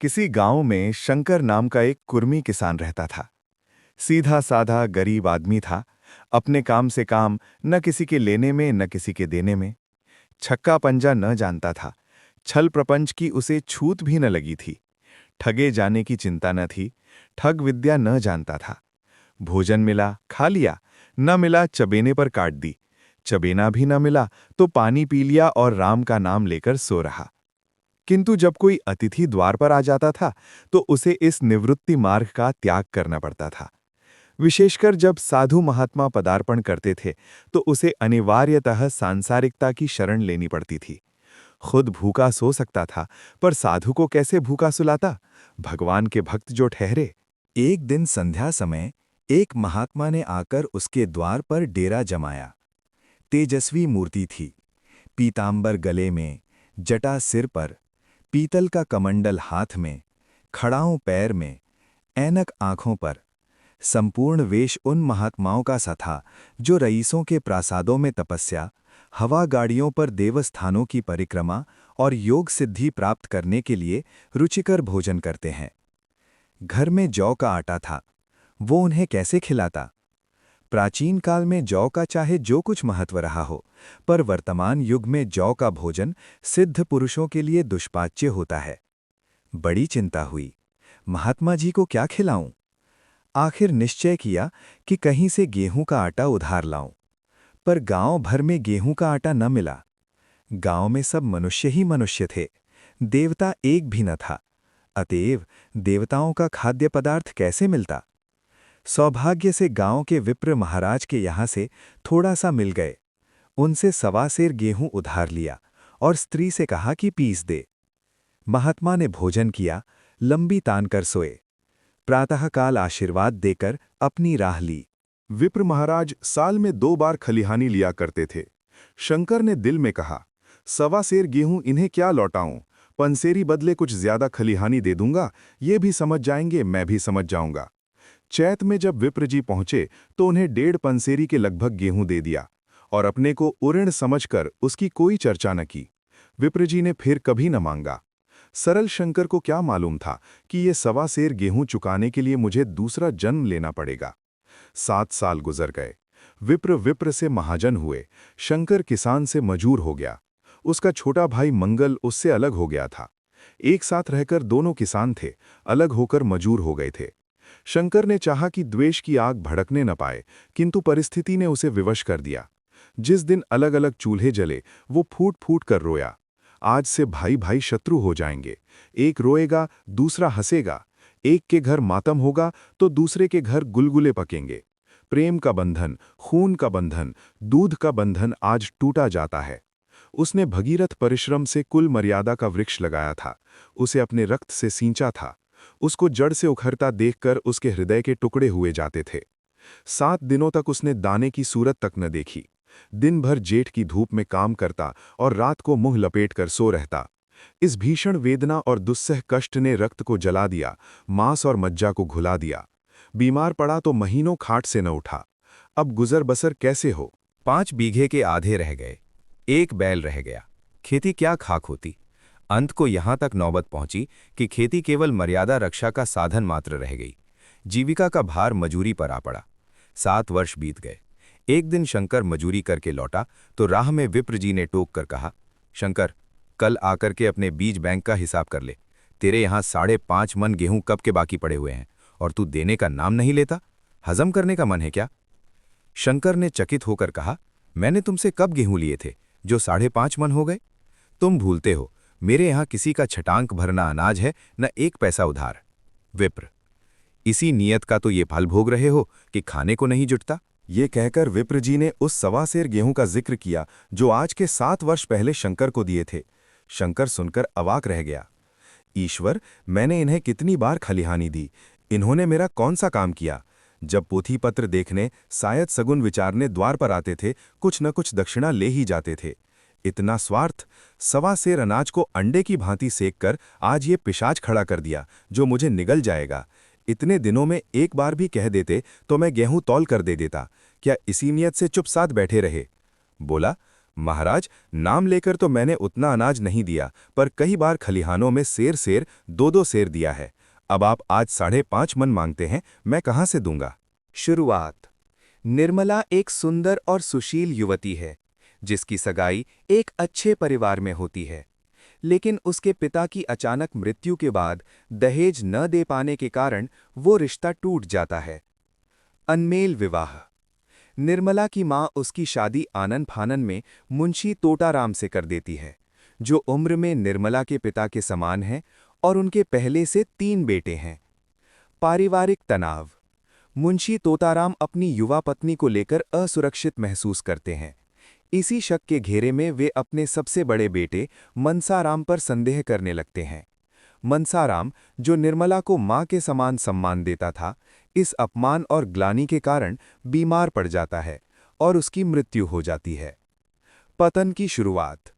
किसी गांव में शंकर नाम का एक कुर्मी किसान रहता था। सीधा साधा गरीब आदमी था। अपने काम से काम, न किसी के लेने में न किसी के देने में। छक्का पंजा न जानता था। छल प्रपंच की उसे छूत भी न लगी थी। ठगे जाने की चिंता न थी। ठग विद्या न जानता था। भोजन मिला खा लिया, न मिला चबेने पर काट दी। चबेना भी न मिला तो पानी पी लिया और राम का नाम लेकर सो रहा। किंतु जब कोई अतिथि द्वार पर आ जाता था तो उसे इस निवृत्ति मार्ग का त्याग करना पड़ता था। विशेषकर जब साधु महात्मा पदार्पण करते थे तो उसे अनिवार्यतः सांसारिकता की शरण लेनी पड़ती थी। खुद भूखा सो सकता था, पर साधु को कैसे भूखा सुलाता? भगवान के भक्त जो ठहरे। एक दिन संध्या समय एक महात्मा ने आकर उसके द्वार पर डेरा जमाया। तेजस्वी मूर्ति थी। पीतांबर गले में, जटा सिर पर, पीतल का कमंडल हाथ में, खड़ाऊं पैर में, ऐनक आंखों पर। संपूर्ण वेश उन महात्माओं का सा था जो रईसों के प्रासादों में तपस्या, हवा गाड़ियों पर देवस्थानों की परिक्रमा और योग सिद्धि प्राप्त करने के लिए रुचिकर भोजन करते हैं। घर में जौ का आटा था। वो उन्हें कैसे खिलाता? प्राचीन काल में जौ का चाहे जो कुछ महत्व रहा हो, पर वर्तमान युग में जौ का भोजन सिद्ध पुरुषों के लिए दुष्पाच्य होता है। बड़ी चिंता हुई, महात्मा जी को क्या खिलाऊं? आखिर निश्चय किया कि कहीं से गेहूं का आटा उधार लाऊं। पर गांव भर में गेहूं का आटा न मिला। गांव में सब मनुष्य ही मनुष्य थे, देवता एक भी न था। अतएव देवताओं का खाद्य पदार्थ कैसे मिलता? सौभाग्य से गांव के विप्र महाराज के यहाँ से थोड़ा सा मिल गए। उनसे 1.25 सेर गेहूं उधार लिया और स्त्री से कहा कि पीस दे। महात्मा ने भोजन किया, लंबी तान कर सोए। प्रातःकाल आशीर्वाद देकर अपनी राह ली। विप्र महाराज साल में 2 बार खलिहानी लिया करते थे। शंकर ने दिल में कहा, 1.25 सेर गेहूं इन्हें क्या लौटाऊं? पंसेरी बदले कुछ ज्यादा खलिहानी दे दूंगा, ये भी समझ जाएंगे, मैं भी समझ जाऊंगा। चैत में जब विप्र जी पहुंचे तो उन्हें 1.5 पंसेरी के लगभग गेहूं दे दिया और अपने को उऋण समझकर उसकी कोई चर्चा न की। विप्र जी ने फिर कभी न मांगा। सरल शंकर को क्या मालूम था कि ये 1.25 सेर गेहूं चुकाने के लिए मुझे दूसरा जन्म लेना पड़ेगा। 7 साल गुजर गए। विप्र से महाजन हुए। शंकर किसान से मजूर हो गया। उसका छोटा भाई मंगल उससे अलग हो गया था। एक साथ रहकर दोनों किसान थे, अलग होकर मजूर हो गए थे। शंकर ने चाहा कि द्वेष की आग भड़कने न पाए, किंतु परिस्थिति ने उसे विवश कर दिया। जिस दिन अलग अलग चूल्हे जले, वो फूट फूट कर रोया। आज से भाई भाई शत्रु हो जाएंगे। एक रोएगा, दूसरा हंसेगा। एक के घर मातम होगा तो दूसरे के घर गुलगुले पकेंगे। प्रेम का बंधन, खून का बंधन, दूध का बंधन आज टूटा जाता है। उसने भगीरथ परिश्रम से कुल मर्यादा का वृक्ष लगाया था, उसे अपने रक्त से सींचा था। उसको जड़ से उखड़ता देखकर उसके हृदय के टुकड़े हुए जाते थे। 7 दिनों तक उसने दाने की सूरत तक न देखी। दिन भर जेठ की धूप में काम करता और रात को मुंह लपेट कर सो रहता। इस भीषण वेदना और दुस्सह कष्ट ने रक्त को जला दिया, मांस और मज्जा को घुला दिया। बीमार पड़ा तो महीनों खाट से न उठा। अब गुजर बसर कैसे हो? 5 बीघे के आधे रह गए। एक बैल रह गया। खेती क्या खाक होती। अंत को यहां तक नौबत पहुंची कि खेती केवल मर्यादा रक्षा का साधन मात्र रह गई। जीविका का भार मजूरी पर आ पड़ा। 7 वर्ष बीत गए। एक दिन शंकर मजूरी करके लौटा तो राह में विप्र जी ने टोक कर कहा, शंकर, कल आकर के अपने बीज बैंक का हिसाब कर ले। तेरे यहां 5.5 मन गेहूं कब के बाकी पड़े हुए हैं और तू देने का नाम नहीं लेता। हजम करने का मन है क्या? शंकर ने चकित होकर कहा, मैंने तुमसे कब गेहूं लिए थे जो 5.5 मन हो गए? तुम भूलते हो, मेरे यहां किसी का छटांक भरना अनाज है, न 1 पैसा उधार। विप्र, इसी नियत का तो ये फल भोग रहे हो कि खाने को नहीं जुटता। ये कहकर विप्र जी ने उस 1.25 सेर गेहूं का जिक्र किया जो आज के 7 वर्ष पहले शंकर को दिए थे। शंकर सुनकर अवाक रह गया। ईश्वर, मैंने इन्हें कितनी बार खलिहानी दी, इन्होंने मेरा कौन सा काम किया? जब पोथी पत्र देखने, शायद सगुन विचारने द्वार पर आते थे, कुछ न कुछ दक्षिणा ले ही जाते थे। इतना स्वार्थ! 1.25 सेर अनाज को अंडे की भांति सेक कर आज ये पिशाच खड़ा कर दिया जो मुझे निगल जाएगा। इतने दिनों में एक बार भी कह देते तो मैं गेहूं तौल कर दे देता। क्या इसी नियत से चुप साथ बैठे रहे? बोला, महाराज, नाम लेकर तो मैंने उतना अनाज नहीं दिया, पर कई बार खलिहानों में सेर 2-2 सेर दिया है। अब आप आज 5.5 मन मांगते हैं, मैं कहाँ से दूंगा? शुरुआत। निर्मला एक सुंदर और सुशील युवती है, जिसकी सगाई एक अच्छे परिवार में होती है। लेकिन उसके पिता की अचानक मृत्यु के बाद दहेज न दे पाने के कारण वो रिश्ता टूट जाता है। अनमेल विवाह। निर्मला की मां उसकी शादी आनन फानन में मुंशी तोटाराम से कर देती है, जो उम्र में निर्मला के पिता के समान है और उनके पहले से 3 बेटे हैं। पारिवारिक तनाव। मुंशी तोताराम अपनी युवा पत्नी को लेकर असुरक्षित महसूस करते हैं। इसी शक के घेरे में वे अपने सबसे बड़े बेटे मनसाराम पर संदेह करने लगते हैं। मनसाराम, जो निर्मला को मां के समान सम्मान देता था, इस अपमान और ग्लानि के कारण बीमार पड़ जाता है और उसकी मृत्यु हो जाती है। पतन की शुरुआत।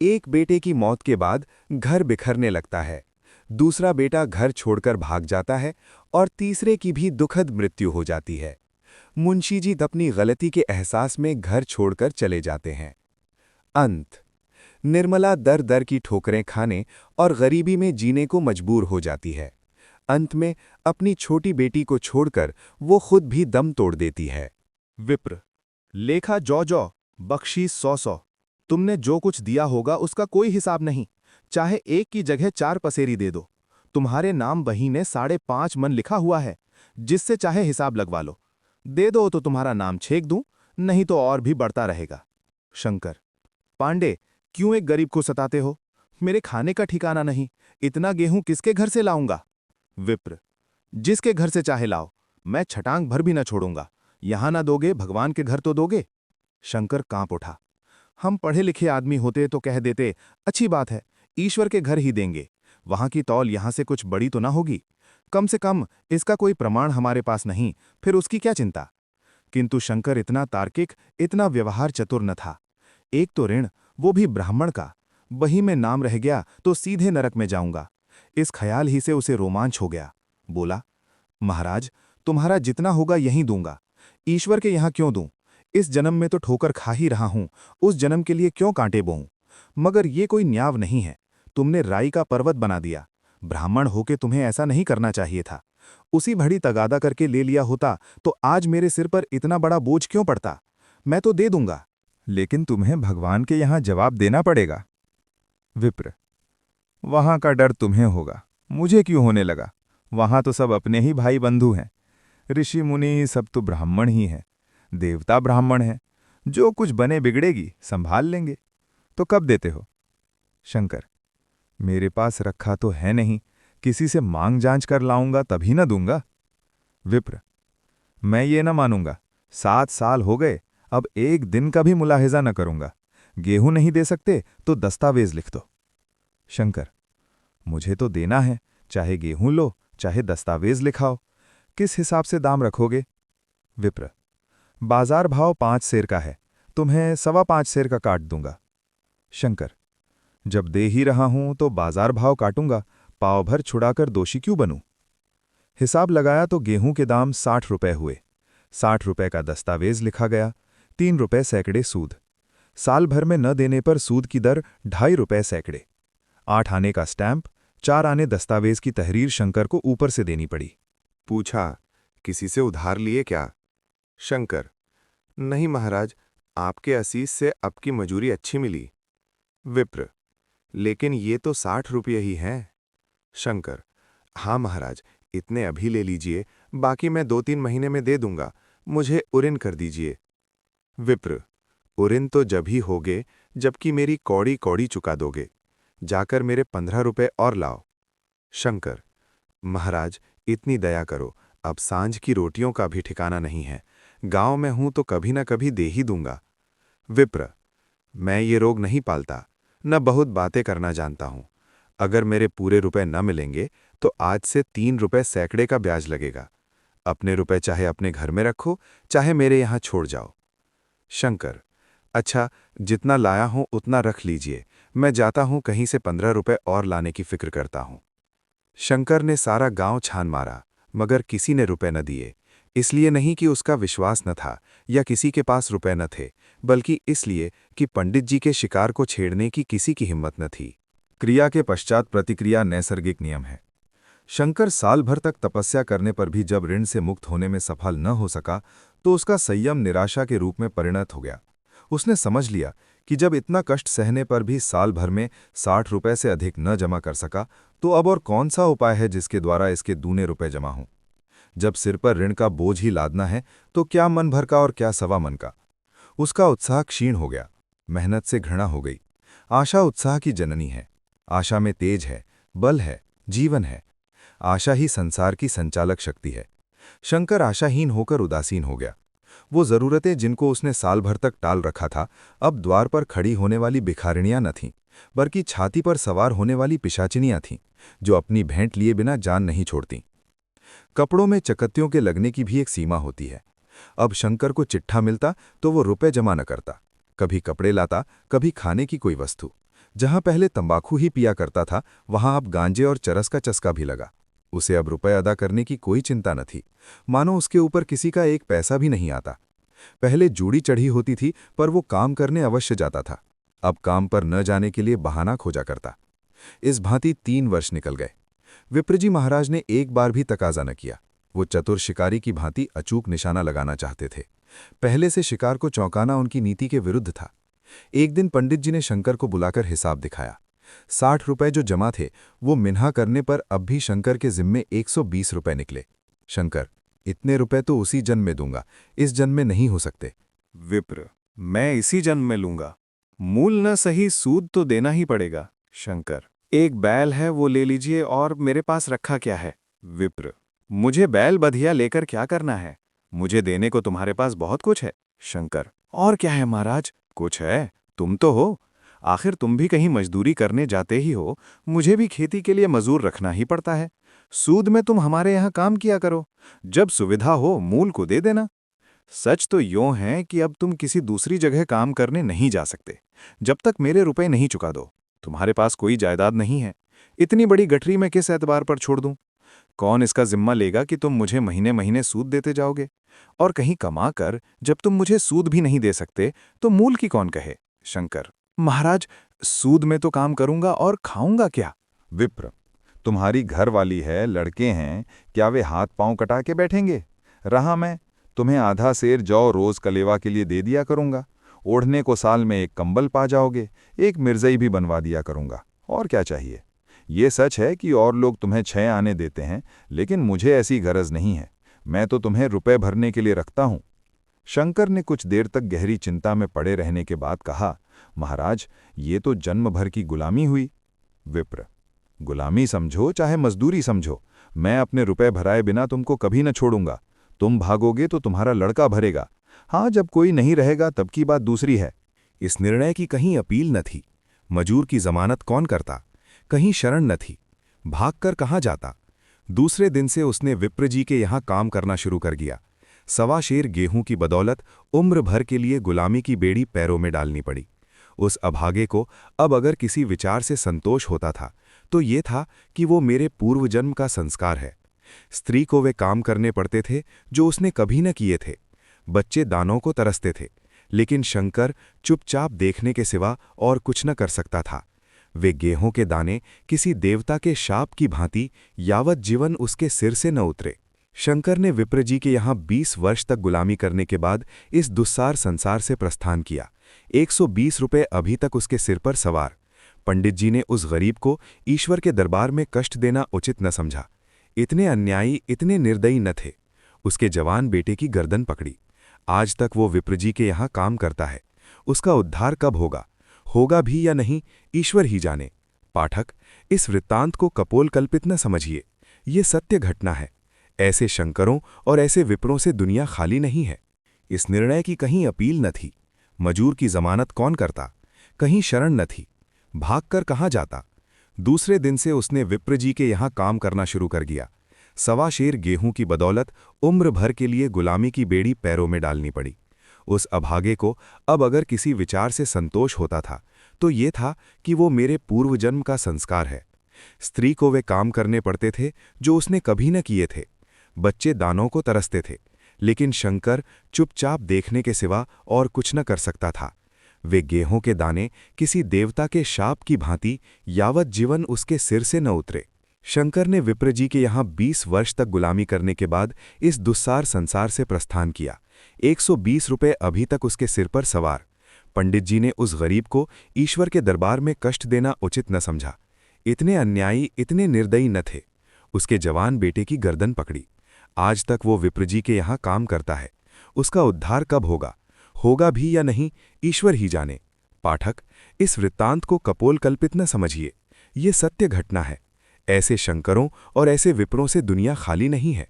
एक बेटे की मौत के बाद घर बिखरने लगता है, दूसरा बेटा घर छोड़कर भाग जाता है और तीसरे की भी दुखद मृत्यु हो जाती है। मुंशी जी अपनी गलती के एहसास में घर छोड़कर चले जाते हैं। अंत। निर्मला दर दर की ठोकरें खाने और गरीबी में जीने को मजबूर हो जाती है। अंत में अपनी छोटी बेटी को छोड़कर वो खुद भी दम तोड़ देती है। विप्र, लेखा जौ, बख्शीश 100। तुमने जो कुछ दिया होगा उसका कोई हिसाब नहीं। चाहे एक की जगह 4 पसेरी दे दो। तुम्हारे नाम बही ने 5.5 मन लिखा हुआ है, जिससे चाहे हिसाब लगवा लो। दे दो तो तुम्हारा नाम छेक दूं, नहीं तो और भी बढ़ता रहेगा। शंकर, पांडे, क्यों एक गरीब को सताते हो? मेरे खाने का ठिकाना नहीं, इतना गेहूं किसके घर से लाऊंगा? विप्र, जिसके घर से चाहे लाओ, मैं छटांग भर भी न छोड़ूंगा। यहां ना दोगे, भगवान के घर तो दोगे। शंकर कांप उठा। हम पढ़े लिखे आदमी होते तो कह देते, अच्छी बात है, ईश्वर के घर ही देंगे। वहां की तौल यहां से कुछ बड़ी तो ना होगी। कम से कम इसका कोई प्रमाण हमारे पास नहीं, फिर उसकी क्या चिंता? किंतु शंकर इतना तार्किक, इतना व्यवहार चतुर न था। एक तो ऋण, वो भी ब्राह्मण का, वही में नाम रह गया तो सीधे नरक में जाऊंगा। इस ख्याल ही से उसे रोमांच हो गया। बोला, महाराज, तुम्हारा जितना होगा यहीं दूंगा। ईश्वर के यहां क्यों दूं? इस जन्म में तो ठोकर खा ही रहा हूं, उस जन्म के लिए क्यों कांटे बोऊं? मगर ये कोई न्याव नहीं है। तुमने राई का पर्वत बना दिया। ब्राह्मण होके तुम्हें ऐसा नहीं करना चाहिए था। उसी भड़ी तगादा करके ले लिया होता तो आज मेरे सिर पर इतना बड़ा बोझ क्यों पड़ता? मैं तो दे दूंगा, लेकिन तुम्हें भगवान के यहां जवाब देना पड़ेगा। विप्र, वहां का डर तुम्हें होगा, मुझे क्यों होने लगा? वहां तो सब अपने ही भाई बंधु हैं। ऋषि मुनि सब तो ब्राह्मण ही हैं, देवता ब्राह्मण हैं। जो कुछ बने बिगड़ेगी संभाल लेंगे। तो कब देते हो? शंकर, मेरे पास रखा तो है नहीं, किसी से मांग जांच कर लाऊंगा तभी न दूंगा। विप्र, मैं ये न मानूंगा। 7 साल हो गए, अब एक दिन का भी मुलाहिजा न करूंगा। गेहूं नहीं दे सकते तो दस्तावेज लिख दो। शंकर, मुझे तो देना है, चाहे गेहूं लो चाहे दस्तावेज लिखाओ। किस हिसाब से दाम रखोगे? विप्र, बाजार भाव 5 सेर का है, तुम्हें 5.25 सेर का काट दूंगा। शंकर, जब दे ही रहा हूं तो बाजार भाव काटूंगा, पाव भर छुड़ाकर दोषी क्यों बनूं? हिसाब लगाया तो गेहूं के दाम 60 रुपए हुए। 60 रुपए का दस्तावेज लिखा गया, 3 रुपए सैकड़े सूद। साल भर में न देने पर सूद की दर 2.5 रुपए सैकड़े। 8 आने का स्टैंप, 4 आने दस्तावेज की तहरीर शंकर को ऊपर से देनी पड़ी। पूछा, किसी से उधार लिए क्या? शंकर, नहीं महाराज, आपके असीस से अब की मजूरी अच्छी मिली। विप्र, लेकिन ये तो 60 रुपये ही हैं। शंकर, हाँ महाराज, इतने अभी ले लीजिए, बाकी मैं 2-3 महीने में दे दूंगा। मुझे उरिन कर दीजिए। विप्र, उरिन तो जब ही होगे जबकि मेरी कौड़ी कौड़ी चुका दोगे। जाकर मेरे 15 रुपए और लाओ। शंकर, महाराज, इतनी दया करो, अब सांझ की रोटियों का भी ठिकाना नहीं है। गांव में हूं तो कभी न कभी दे ही दूंगा। विप्र, मैं ये रोग नहीं पालता, न बहुत बातें करना जानता हूं। अगर मेरे पूरे रुपए न मिलेंगे तो आज से 3 रुपए सैकड़े का ब्याज लगेगा। अपने रुपए चाहे अपने घर में रखो, चाहे मेरे यहां छोड़ जाओ। शंकर, अच्छा, जितना लाया हूं उतना रख लीजिए, मैं जाता हूं, कहीं से 15 रुपए और लाने की फिक्र करता हूं। शंकर ने सारा गांव छान मारा, मगर किसी ने रुपए न दिए। इसलिए नहीं कि उसका विश्वास न था या किसी के पास रुपए न थे, बल्कि इसलिए कि पंडित जी के शिकार को छेड़ने की किसी की हिम्मत न थी। क्रिया के पश्चात प्रतिक्रिया नैसर्गिक नियम है। शंकर साल भर तक तपस्या करने पर भी जब ऋण से मुक्त होने में सफल न हो सका तो उसका संयम निराशा के रूप में परिणत हो गया। उसने समझ लिया कि जब इतना कष्ट सहने पर भी साल भर में 60 रुपए से अधिक न जमा कर सका तो अब और कौन सा उपाय है जिसके द्वारा इसके दूने रुपए जमा हों। जब सिर पर ऋण का बोझ ही लादना है तो क्या मन भर का और क्या सवा मन का। उसका उत्साह क्षीण हो गया, मेहनत से घृणा हो गई। आशा उत्साह की जननी है। आशा में तेज है, बल है, जीवन है। आशा ही संसार की संचालक शक्ति है। शंकर आशाहीन होकर उदासीन हो गया। वो जरूरतें जिनको उसने साल भर तक टाल रखा था अब द्वार पर खड़ी होने वाली भिखारिणियां न थीं, बल्कि छाती पर सवार होने वाली पिशाचिनियां थीं, जो अपनी भेंट लिए बिना जान नहीं छोड़तीं। कपड़ों में चकत्तियों के लगने की भी एक सीमा होती है। अब शंकर को चिट्ठा मिलता तो वो रुपए जमा न करता। कभी कपड़े लाता, कभी खाने की कोई वस्तु। जहां पहले तंबाकू ही पिया करता था वहां अब गांजे और चरस का चस्का भी लगा। उसे अब रुपए अदा करने की कोई चिंता न थी, मानो उसके ऊपर किसी का एक पैसा भी नहीं आता। पहले जूड़ी चढ़ी होती थी पर वो काम करने अवश्य जाता था। अब काम पर न जाने के लिए बहाना खोजा करता। इस भांति 3 वर्ष निकल गए। विप्रजी महाराज ने एक बार भी तकाजा न किया। वो चतुर शिकारी की भांति अचूक निशाना लगाना चाहते थे। पहले से शिकार को चौंकाना उनकी नीति के विरुद्ध था। एक दिन पंडित जी ने शंकर को बुलाकर हिसाब दिखाया। 60 रुपए जो जमा थे वो मिन्हा करने पर अब भी शंकर के जिम्मे 120 रुपए निकले। शंकर, इतने रुपए तो उसी जन्म में दूंगा, इस जन्म में नहीं हो सकते। विप्र, मैं इसी जन्म में लूंगा। मूल न सही सूद तो देना ही पड़ेगा। शंकर, एक बैल है वो ले लीजिए और मेरे पास रखा क्या है। विप्र, मुझे बैल बधिया लेकर क्या करना है, मुझे देने को तुम्हारे पास बहुत कुछ है। शंकर, और क्या है महाराज, कुछ है, तुम तो हो, आखिर तुम भी कहीं मजदूरी करने जाते ही हो, मुझे भी खेती के लिए मजूर रखना ही पड़ता है। सूद में तुम हमारे यहाँ काम किया करो, जब सुविधा हो मूल को दे देना। सच तो यों है कि अब तुम किसी दूसरी जगह काम करने नहीं जा सकते जब तक मेरे रुपए नहीं चुका दो। तुम्हारे पास कोई जायदाद नहीं है, इतनी बड़ी गठरी मैं किस एतबार पर छोड़ दूं? कौन इसका जिम्मा लेगा कि तुम मुझे महीने महीने सूद देते जाओगे? और कहीं कमा कर जब तुम मुझे सूद भी नहीं दे सकते तो मूल की कौन कहे? शंकर, महाराज, सूद में तो काम करूंगा और खाऊंगा क्या? विप्र, तुम्हारी घर वाली है, लड़के हैं, क्या वे हाथ पांव कटा के बैठेंगे? रहा मैं, तुम्हें आधा सेर जौ रोज कलेवा के लिए दे दिया करूंगा। ओढ़ने को साल में एक कंबल पा जाओगे, एक मिर्जई भी बनवा दिया करूंगा। और क्या चाहिए? ये सच है कि और लोग तुम्हें 6 आने देते हैं, लेकिन मुझे ऐसी गरज नहीं है। मैं तो तुम्हें रुपए भरने के लिए रखता हूं। शंकर ने कुछ देर तक गहरी चिंता में पड़े रहने के बाद कहा, महाराज, ये तो जन्म भर की गुलामी हुई। विप्र, गुलामी समझो चाहे मजदूरी समझो, मैं अपने रुपए भराए बिना तुमको कभी न छोड़ूंगा। तुम भागोगे तो तुम्हारा लड़का भरेगा। हाँ, जब कोई नहीं रहेगा तब की बात दूसरी है। इस निर्णय की कहीं अपील न थी। मजूर की जमानत कौन करता? कहीं शरण न थी। भागकर कहाँ जाता? दूसरे दिन से उसने विप्र जी के यहाँ काम करना शुरू कर दिया। 1.25 शेर गेहूं की बदौलत उम्र भर के लिए गुलामी की बेड़ी पैरों में डालनी पड़ी। उस अभागे को अब अगर किसी विचार से संतोष होता था तो ये था कि वो मेरे पूर्वजन्म का संस्कार है। स्त्री को वे काम करने पड़ते थे जो उसने कभी न किए थे। बच्चे दानों को तरसते थे, लेकिन शंकर चुपचाप देखने के सिवा और कुछ न कर सकता था। वे गेहूं के दाने किसी देवता के शाप की भांति यावत जीवन उसके सिर से न उतरे। शंकर ने विप्र जी के यहाँ 20 वर्ष तक गुलामी करने के बाद इस दुस्सार संसार से प्रस्थान किया। 120 रुपए अभी तक उसके सिर पर सवार। पंडित जी ने उस गरीब को ईश्वर के दरबार में कष्ट देना उचित न समझा। इतने अन्यायी, इतने निर्दयी न थे। उसके जवान बेटे की गर्दन पकड़ी। आज तक वो विप्र जी के यहाँ काम करता है। उसका उद्धार कब होगा? होगा भी या नहीं, ईश्वर ही जाने। पाठक, इस वृत्तांत को कपोल कल्पित न समझिए, ये सत्य घटना है। ऐसे शंकरों और ऐसे विप्रों से दुनिया खाली नहीं है। इस निर्णय की कहीं अपील न थी। मजूर की जमानत कौन करता? कहीं शरण न थी। भागकर कहाँ जाता? दूसरे दिन से उसने विप्र जी के यहाँ काम करना शुरू कर दिया। 1.25 शेर गेहूं की बदौलत उम्र भर के लिए गुलामी की बेड़ी पैरों में डालनी पड़ी। उस अभागे को अब अगर किसी विचार से संतोष होता था तो ये था कि वो मेरे पूर्वजन्म का संस्कार है। स्त्री को वे काम करने पड़ते थे जो उसने कभी न किए थे। बच्चे दानों को तरसते थे, लेकिन शंकर चुपचाप देखने के सिवा और कुछ न कर सकता था। वे गेहूं के दाने किसी देवता के शाप की भांति यावत जीवन उसके सिर से न उतरे। शंकर ने विप्र जी के यहाँ 20 वर्ष तक गुलामी करने के बाद इस दुस्सार संसार से प्रस्थान किया। 120 रुपये अभी तक उसके सिर पर सवार। पंडित जी ने उस गरीब को ईश्वर के दरबार में कष्ट देना उचित न समझा। इतने अन्यायी, इतने निर्दयी न थे। उसके जवान बेटे की गर्दन पकड़ी। आज तक वो विप्र जी के यहाँ काम करता है। उसका उद्धार कब होगा भी या नहीं, ईश्वर ही जाने। पाठक, इस वृत्तांत को कपोल कल्पित न समझिए। ये सत्य घटना है। ऐसे शंकरों और ऐसे विप्रों से दुनिया खाली नहीं है।